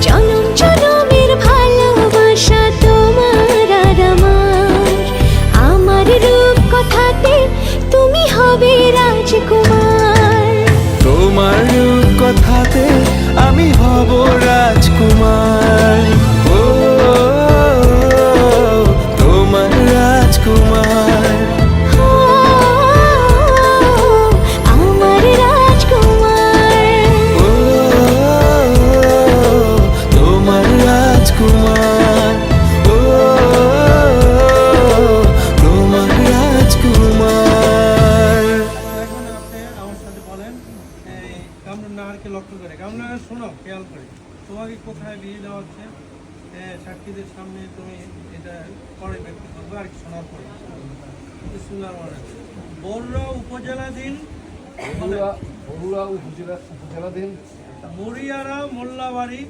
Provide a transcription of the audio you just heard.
জনম জনমের ভালোবাসা তোমার আর আমার রূপ কথাতে তুমি হবে রাজকুমার। তোমার রূপ কথাতে আমি হব রাজকুমার। ও তোমার রাজকুমার। আমার রাজকুমার। ও তোমার রাজকুমার। ও তোমার রাজকুমার। এখন আপনি আমার সাথে বলেন, কামরুন্নাহারকে লক্ষ্য করে, কামরুন্নাহার শোনো খেয়াল করে, তোমাকে কোথায় বিয়ে দেওয়া হচ্ছে, সাক্ষীদের সামনে তুমি এটা পরে ব্যক্ত করবে আর কি শোনার পরে। বরুড়া উপজেলাধীন বরুড়া উপজেলাধীন মরিয়ারা মোল্লাবাড়ি